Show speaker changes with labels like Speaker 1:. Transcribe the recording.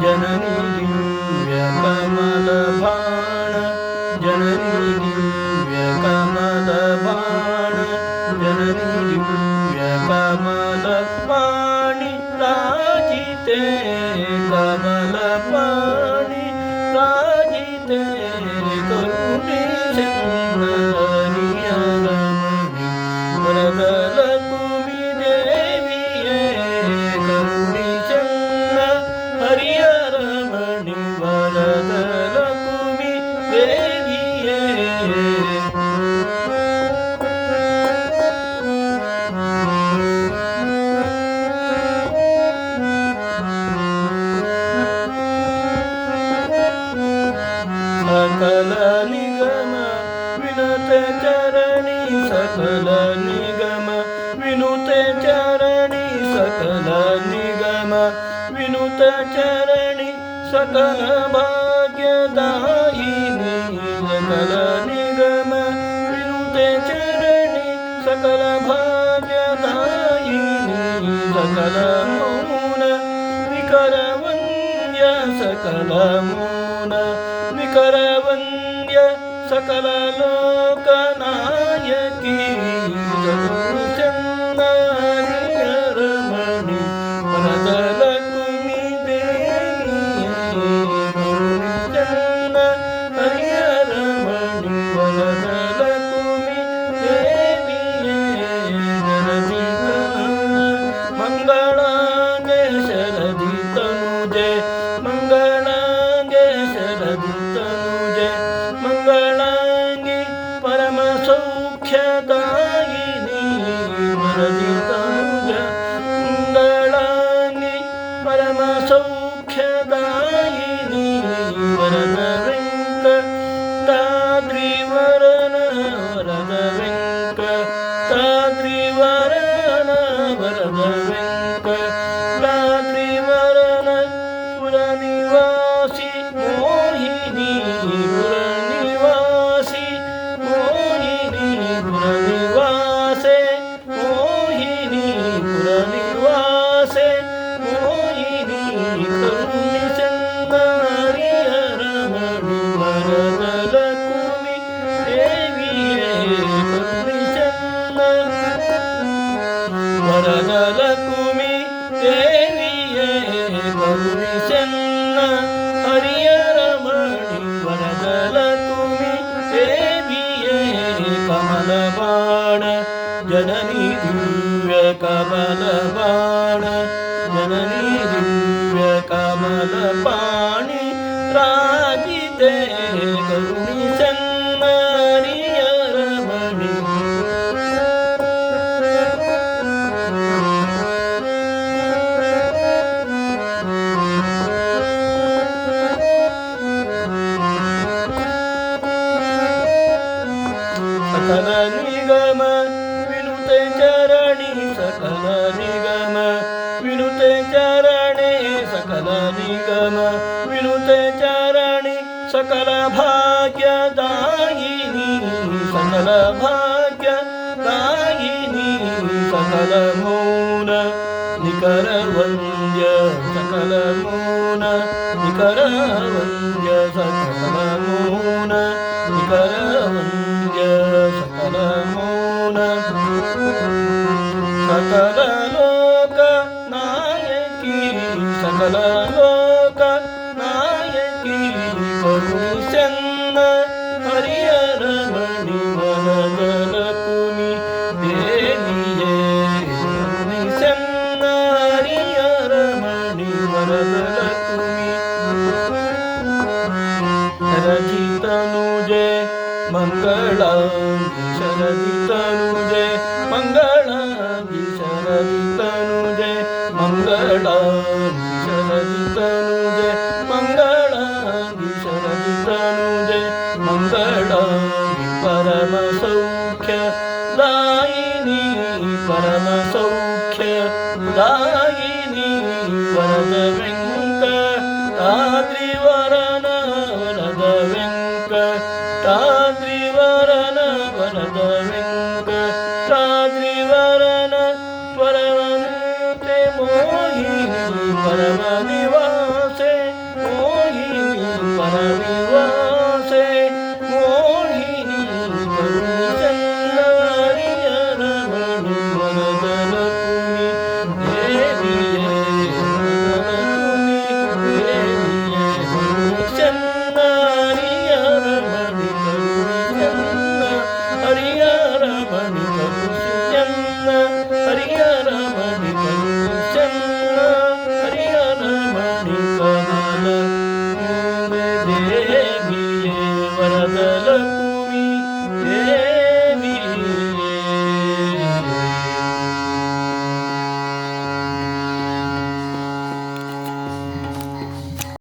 Speaker 1: जननी दिव्य कमल बाण जननी दिव्य कमल बाण जननी दिव्य कमल पाणि राजिते कमल पाणि राजिते करुणे चंदनिया रमणी वरदल कुमि देविये करुणे चंद हरिय रमणी वरदल कुमि देविये सकल निगम विनुत चरणी सकल निगम विनुत चरणी सकल निगम विनुत चरणी सकल भाग्यदायिनी सकल निगम विनुत चरणी सकल भाग्यदायिनी सकल मौन विकरवन्य सकल मौन विकरवन्य सकल लोकनायकी चंदनिय रमणी वरदल कुमि देविये चंद हरिय रमणी वरदल कुमि देविये जरदिता मंगलांगे शरदि तनुजे मंगलांगे शरदि तनुजे मंगलांगी परम सौख्यदायिनी वरदि तनुजे मंगलांगी परम सौख्यदायिनी वरद वेंकटाद्रिवरन वरद वेंकटाद्रिवरन वरद वेंकटाद्रिवरन पुरनिवासी मोहिनी पुरनिवासी मोहिनी पुरनिवासे मोहिनी पुरनिवासे मोहिनी करुणि चंदनिय रमणी वरदल कुमि देविये करुणि चंद वरदल कुमि देविये करुणि चंद हरिय रमणी वरदल कुमि देविये कमल बाण जननी दिव्य कमल बाण जननी दिव्य कमल पाणि राजिते करुणि चंदनिय रमणी सकल निगम विनुत चरणी सकल निगम विनुत चरणी सकल निगम विनुत चरणी सकल भाग्यदायिनी सकल भाग्यदायिनी सकल मौन निकरवन्य सकल मौन निकरवन्य सकल मौन निकरवन्य सकल मौन सकल लोक नायकी सकल लोक नायकी करुणि चंद ತನುಜೆ ಮಂಗಳಾಂಗಿ ಶರದಿ ತನುಜೆ ಮಂಗಳಾಂಗಿ ಶರದಿ ತನುಜೆ ಮಂಗಳಾಂಗಿ ಶರದಿ ತನುಜೆ ಮಂಗಳಾಂಗಿ ಶರದಿ ತನುಜೆ ಮಂಗಳಾಂಗಿ ಪರಮ ಸೌಖ್ಯ ದಾಯಿನಿ ಪರಮ ಸೌಖ್ಯ ದಾಯಿನಿ ವರದ ವೆಂಕಟಾದ್ರಿವರನ ವರದ ವೆಂಕಟಾದ್ರಿವರನ ವರದ ವೆಂಕಟಾದ್ರಿವರನ ಪರಮಂತೆ ಮೋಹಿನಿ ಪರಮ ನಿವಾಸೆ ಮೋಹಿನಿ ಪರವಿವಾಸೆ ಮೋಹಿನಿ ಕರುಣಿ ಚನ್ನರಿಯ ರಮಣಿ ವರದನ ಕುಮಿ ದೇವಿಯೇ ವರದನ ಕುಮಿ ದೇವಿಯೇ ಕರುಣಿ ಚನ್ನರಿಯ ರಮಣಿ ಕರುಣಿ ಚನ್ನ ಹರಿಯ ರಮಣಿ ಕರುಣಿ ಚನ್ನ ಹರಿಯ ರಮಣಿ ಕರುಣಿ ಚನ್ನ ಹರಿಯ ರಮಣಿ ಕಮಲ ದೇವಿಯೇ ವರದಲ ಕುಮಿ